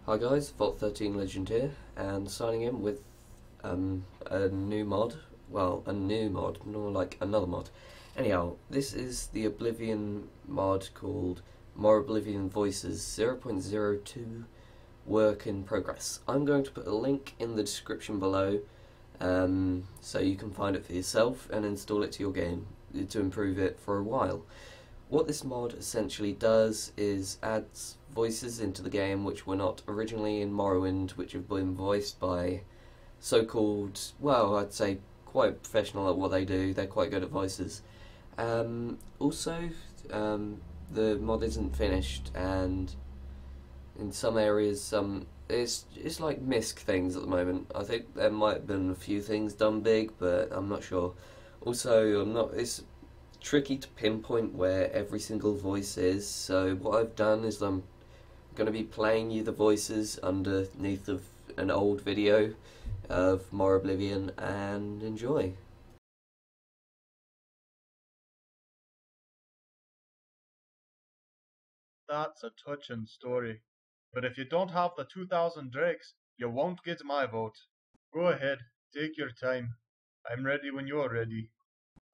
Hi guys, Vault13 Legend here, and signing in with a new mod. Well, a new mod, more like another mod. Anyhow, this is the Oblivion mod called Morroblivion Voices 0.02 Work in Progress. I'm going to put a link in the description below so you can find it for yourself and install it to your game to improve it for a while. What this mod essentially does is adds voices into the game which were not originally in Morrowind, which have been voiced by so-called, well, I'd say quite professional at what they do. They're quite good at voices. Also, the mod isn't finished, and in some areas, it's like misc things at the moment. I think there might have been a few things done big, but I'm not sure. Also, it's tricky to pinpoint where every single voice is, so what I've done is I'm going to be playing you the voices underneath of an old video of Morroblivion, and enjoy. That's a touching story. But if you don't have the 2,000 drakes, you won't get my vote. Go ahead, take your time. I'm ready when you're ready.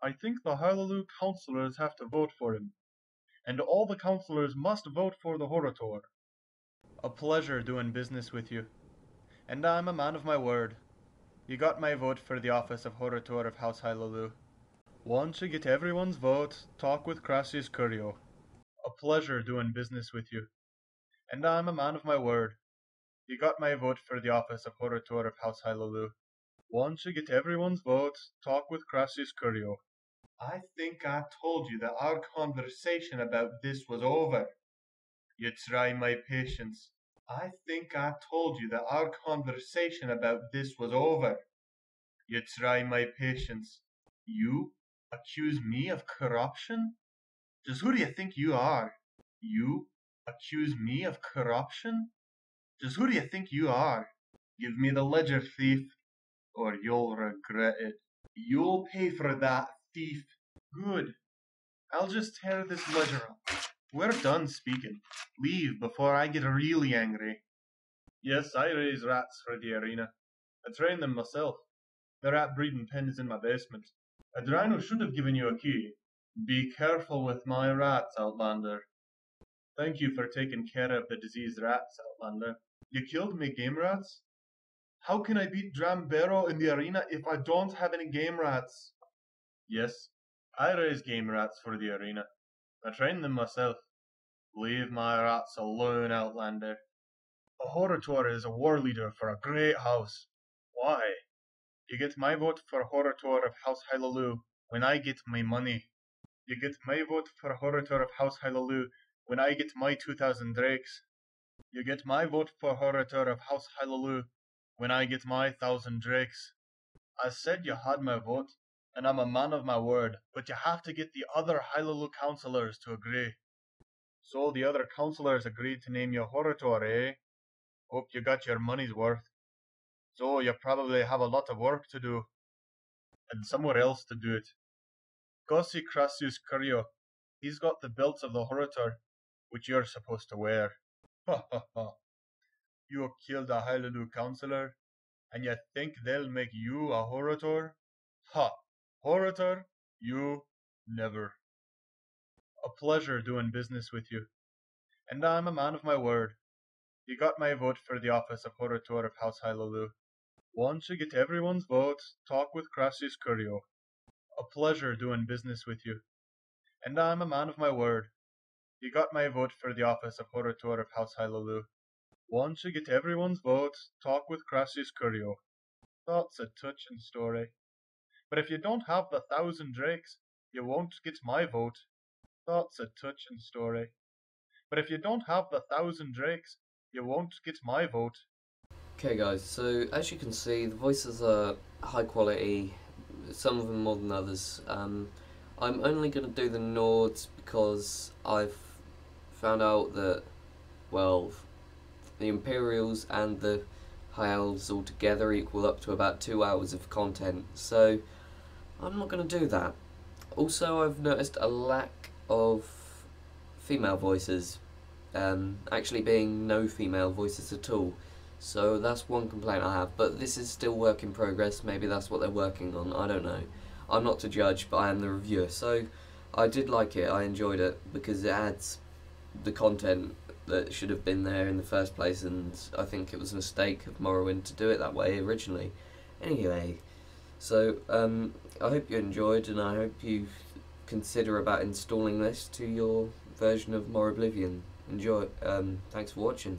I think the Hallelujah councillors have to vote for him, and all the councillors must vote for the Horator. A pleasure doing business with you, and I'm a man of my word. You got my vote for the office of Horator of House Hallelujah. Once you get everyone's vote, talk with Crassius Curio. A pleasure doing business with you, and I'm a man of my word. You got my vote for the office of Horator of House Hallelujah. Once you get everyone's vote, talk with Crassius Curio. I think I told you that our conversation about this was over. You try my patience. I think I told you that our conversation about this was over. You try my patience. You accuse me of corruption? Just who do you think you are? You accuse me of corruption? Just who do you think you are? Give me the ledger, thief, or you'll regret it. You'll pay for that, thief. Good. I'll just tear this ledger up. We're done speaking. Leave before I get really angry. Yes, I raise rats for the arena. I train them myself. The rat breeding pen is in my basement. Adrino should have given you a key. Be careful with my rats, Outlander. Thank you for taking care of the diseased rats, Outlander. You killed me game rats? How can I beat Drambero in the arena if I don't have any game rats? Yes, I raise game rats for the arena. I train them myself. Leave my rats alone, Outlander. A Horator is a war leader for a great house. Why? You get my vote for Horator of House Hallelujah when I get my money. You get my vote for Horator of House Hallelujah when I get my 2,000 drakes. You get my vote for Horator of House Hallelujah when I get my 1,000 drakes. I said you had my vote, and I'm a man of my word, but you have to get the other Hallelujah councillors to agree. So the other councillors agreed to name you Horator, eh? Hope you got your money's worth. So you probably have a lot of work to do, and somewhere else to do it. Go see Crassius Curio. He's got the belts of the Horator, which you're supposed to wear. Ha ha ha. You killed a Hallelujah councillor, and you think they'll make you a Horator? Ha! Horator? You never. A pleasure doing business with you, and I'm a man of my word. You got my vote for the office of Horator of House Hallelujah. Once you get everyone's vote, talk with Crassius Curio. A pleasure doing business with you, and I'm a man of my word. You got my vote for the office of Horator of House Hallelujah. Once you get everyone's vote, talk with Crassius Curio. That's a touching story. But if you don't have the 1,000 drakes, you won't get my vote. That's a touching story. But if you don't have the 1,000 drakes, you won't get my vote. Okay guys, so as you can see, the voices are high quality, some of them more than others. I'm only going to do the Nords because I've found out that, well, the Imperials and the High Elves all together equal up to about 2 hours of content, so I'm not going to do that. Also, I've noticed a lack of female voices. actually being no female voices at all. So that's one complaint I have, but this is still work in progress. Maybe that's what they're working on. I don't know. I'm not to judge, but I am the reviewer. So I did like it. I enjoyed it because it adds the content that should have been there in the first place, and I think it was a mistake of Morrowind to do it that way originally. Anyway, so I hope you enjoyed, and I hope you consider about installing this to your version of Morroblivion. Enjoy. Thanks for watching.